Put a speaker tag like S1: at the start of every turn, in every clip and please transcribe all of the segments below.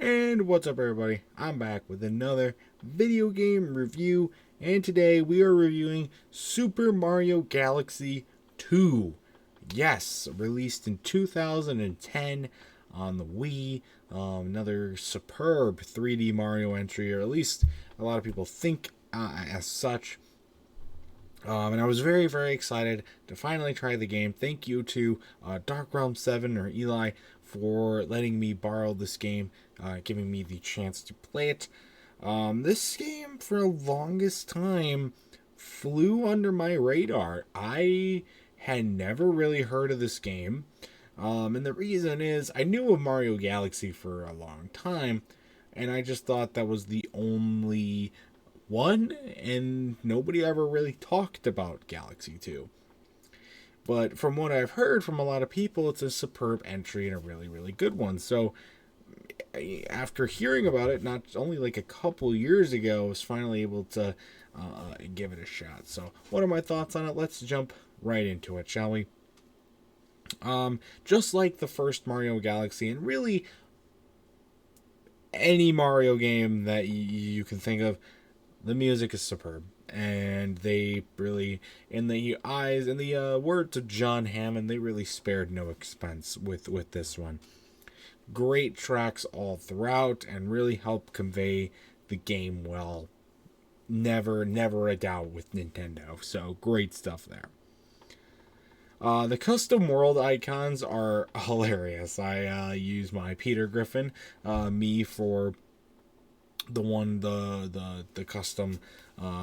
S1: And what's up, everybody? I'm back with another video game review, and today we are reviewing Super Mario Galaxy 2. Yes, released in 2010 on the Wii. Another superb 3D Mario entry, or at least a lot of people think as such. And I was very, very excited to finally try the game. Thank you to Dark Realm 7 or Eli for letting me borrow this game, giving me the chance to play it. This game, for the longest time, flew under my radar. I had never really heard of this game. And the reason is I knew of Mario Galaxy for a long time, and I just thought that was the only one, and nobody ever really talked about Galaxy 2. But from what I've heard from a lot of people, it's a superb entry and a really, really good one. So after hearing about it, not only like a couple years ago, I was finally able to give it a shot. So what are my thoughts on it? Let's jump right into it, shall we? Just like the first Mario Galaxy, and really any Mario game that you can think of, the music is superb, and they really, in the eyes and the words of John Hammond, they really spared no expense with this one. Great tracks all throughout, and really help convey the game well. Never a doubt with Nintendo. So great stuff there. The custom world icons are hilarious. I use my Peter Griffin, me for the custom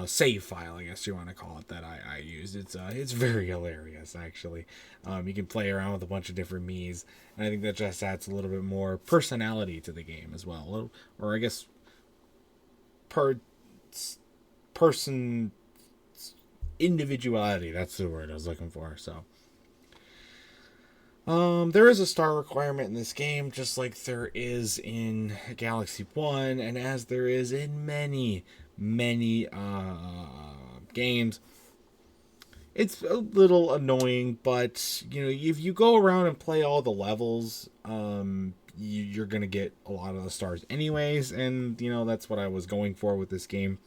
S1: save file, I guess you want to call it, that I use. It's very hilarious, actually. You can play around with a bunch of different Miis, and I think that just adds a little bit more personality to the game as well, or I guess person individuality. That's the word I was looking for. So there is a star requirement in this game, just like there is in Galaxy 1, and as there is in many games. It's a little annoying, but, you know, if you go around and play all the levels, you're going to get a lot of the stars anyways, and, you know, that's what I was going for with this game.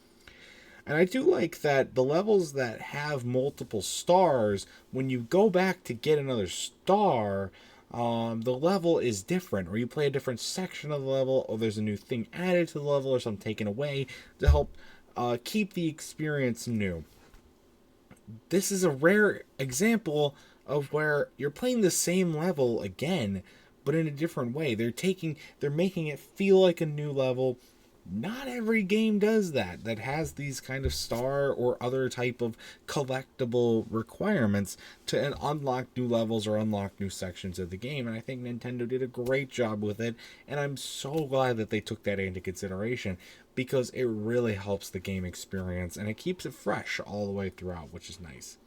S1: And I do like that the levels that have multiple stars, when you go back to get another star, the level is different, or you play a different section of the level, or there's a new thing added to the level, or something taken away to help keep the experience new. This is a rare example of where you're playing the same level again, but in a different way. They're making it feel like a new level. Not every game does that has these kind of star or other type of collectible requirements to unlock new levels or unlock new sections of the game, and I think Nintendo did a great job with it, and I'm so glad that they took that into consideration, because it really helps the game experience, and it keeps it fresh all the way throughout, which is nice.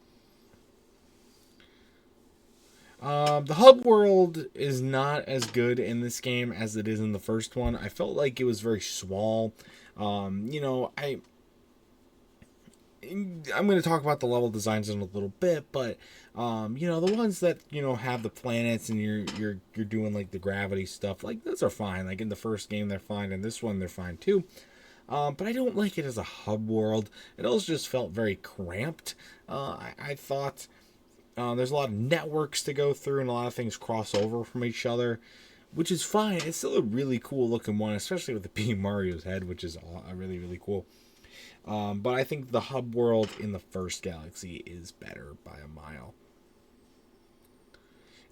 S1: The hub world is not as good in this game as it is in the first one. I felt like it was very small. You know, I'm going to talk about the level designs in a little bit, but you know, the ones that, you know, have the planets and you're doing like the gravity stuff, like those are fine. Like in the first game they're fine, and this one they're fine too. But I don't like it as a hub world. It also just felt very cramped. I thought there's a lot of networks to go through, and a lot of things cross over from each other, which is fine. It's still a really cool looking one, especially with it being Mario's head, which is really, really cool. But I think the hub world in the first Galaxy is better by a mile.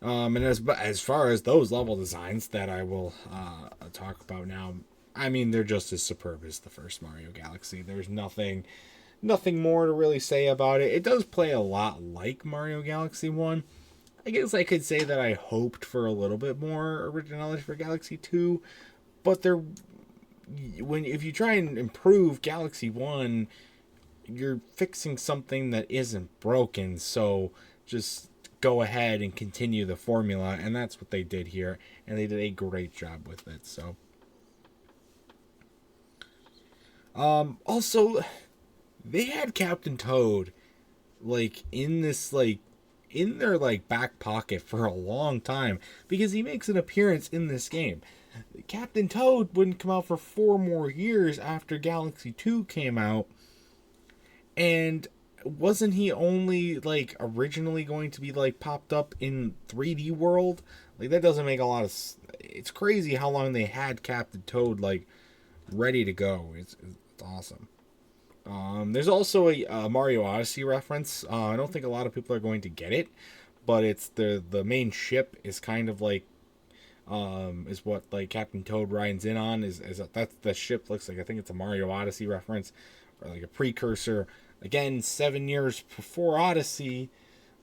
S1: And as far as those level designs that I will talk about now, I mean, they're just as superb as the first Mario Galaxy. There's nothing more to really say about it. It does play a lot like Mario Galaxy 1. I guess I could say that I hoped for a little bit more originality for Galaxy 2, but if you try and improve Galaxy 1, you're fixing something that isn't broken, so just go ahead and continue the formula, and that's what they did here, and they did a great job with it. So also, they had Captain Toad like in this, like in their like back pocket for a long time because he makes an appearance in this game. Captain Toad wouldn't come out for 4 more years after Galaxy 2 came out, and wasn't he only like originally going to be like popped up in 3D World? Like that doesn't make a lot of. It's crazy how long they had Captain Toad like ready to go. It's awesome. There's also a Mario Odyssey reference. I don't think a lot of people are going to get it, but it's the main ship is kind of like is what like Captain Toad rides in on. Is that's the ship looks like? I think it's a Mario Odyssey reference or like a precursor. Again, 7 years before Odyssey,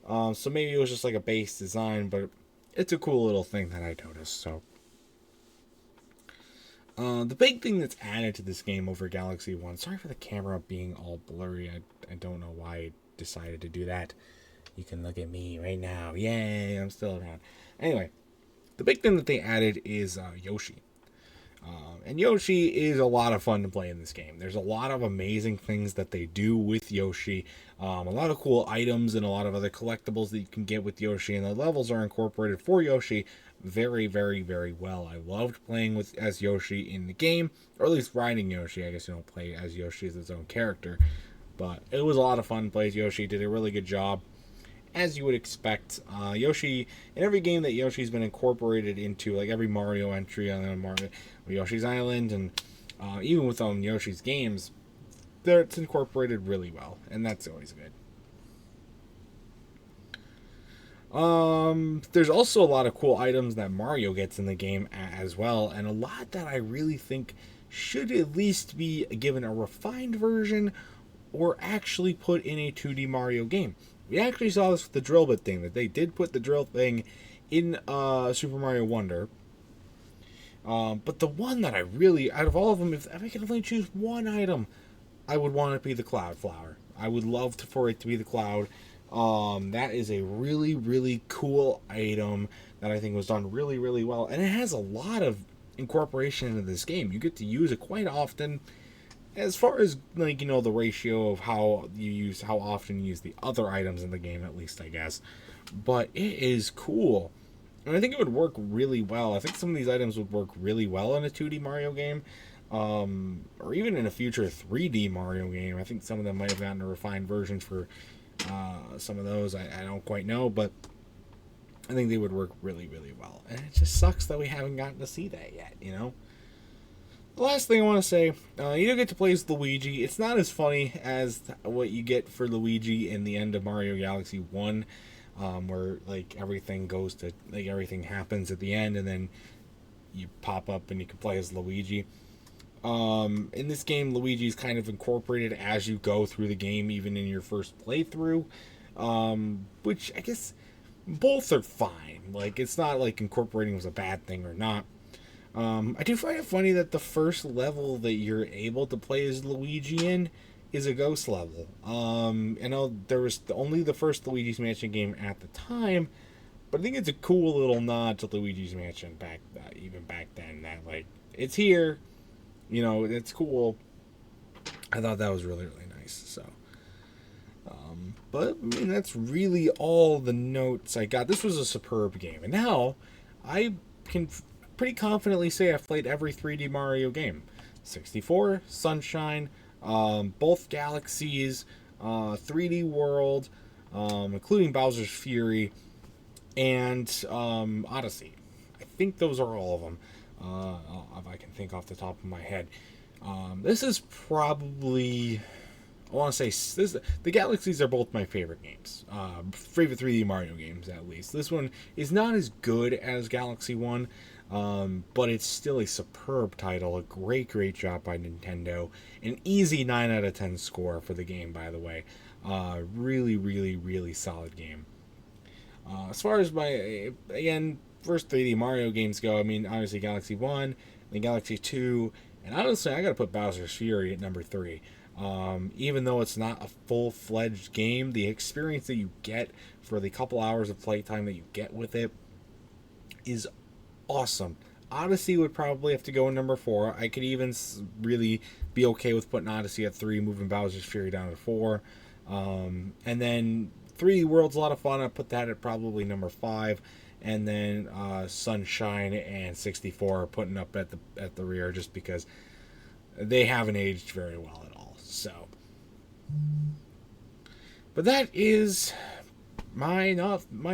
S1: so maybe it was just like a base design, but it's a cool little thing that I noticed. So. The big thing that's added to this game over Galaxy 1, sorry for the camera being all blurry, I don't know why I decided to do that. You can look at me right now, yay, I'm still around. Anyway, the big thing that they added is Yoshi. And Yoshi is a lot of fun to play in this game. There's a lot of amazing things that they do with Yoshi. A lot of cool items and a lot of other collectibles that you can get with Yoshi. And the levels are incorporated for Yoshi very, very, very well. I loved playing as Yoshi in the game. Or at least riding Yoshi. I guess you don't play as Yoshi as his own character. But it was a lot of fun to play as Yoshi. Did a really good job. As you would expect, Yoshi, in every game that Yoshi's been incorporated into, like every Mario entry on Mario, Yoshi's Island, and even with Yoshi's games, it's incorporated really well, and that's always good. There's also a lot of cool items that Mario gets in the game as well, and a lot that I really think should at least be given a refined version or actually put in a 2D Mario game. We actually saw this with the drill bit thing, that they did put the drill thing in Super Mario Wonder. But the one that I really, out of all of them, if I could only choose one item, I would want it to be the Cloud Flower. I would love for it to be the Cloud. That is a really, really cool item that I think was done really, really well. And it has a lot of incorporation into this game. You get to use it quite often. As far as, like, you know, the ratio of how often you use the other items in the game, at least, I guess. But it is cool. And I think it would work really well. I think some of these items would work really well in a 2D Mario game. Or even in a future 3D Mario game. I think some of them might have gotten a refined version for some of those. I don't quite know, but I think they would work really, really well. And it just sucks that we haven't gotten to see that yet, you know? The last thing I want to say, you don't get to play as Luigi. It's not as funny as what you get for Luigi in the end of Mario Galaxy 1, where, like, everything happens at the end, and then you pop up and you can play as Luigi. In this game, Luigi's kind of incorporated as you go through the game, even in your first playthrough, which I guess both are fine. Like, it's not like incorporating was a bad thing or not. I do find it funny that the first level that you're able to play as Luigi in is a ghost level. I know there was only the first Luigi's Mansion game at the time, but I think it's a cool little nod to Luigi's Mansion even back then. That, like, it's here, you know, it's cool. I thought that was really, really nice. So, but I mean, that's really all the notes I got. This was a superb game, and now I can pretty confidently say I've played every 3D Mario game. 64, Sunshine, both Galaxies, 3D World, including Bowser's Fury, and Odyssey. I think those are all of them, if I can think off the top of my head. This is probably, I want to say, the Galaxies are both my favorite games. Favorite 3D Mario games, at least. This one is not as good as Galaxy 1, but it's still a superb title. A great, great job by Nintendo. An easy 9 out of 10 score for the game, by the way. Really, really, really solid game. As far as my, again, first 3D Mario games go, I mean, obviously Galaxy 1, then Galaxy 2, and honestly, I gotta put Bowser's Fury at number 3. Even though it's not a full-fledged game, the experience that you get for the couple hours of playtime that you get with it is awesome. Odyssey would probably have to go in number 4. I could even really be okay with putting Odyssey at 3, moving Bowser's Fury down to 4. And then 3D World's a lot of fun. I put that at probably number 5. And then Sunshine and 64 are putting up at the rear just because they haven't aged very well at all. So, but that is my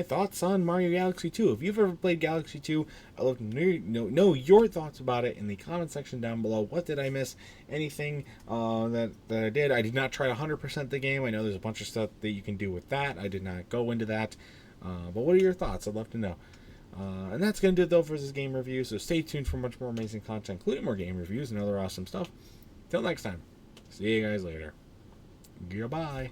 S1: thoughts on Mario Galaxy 2. If you've ever played Galaxy 2, I'd love to know your thoughts about it in the comment section down below. What did I miss? Anything that I did? I did not try 100% the game. I know there's a bunch of stuff that you can do with that. I did not go into that. But what are your thoughts? I'd love to know. And that's going to do it, though, for this game review. So stay tuned for much more amazing content, including more game reviews and other awesome stuff. Till next time. See you guys later. Goodbye.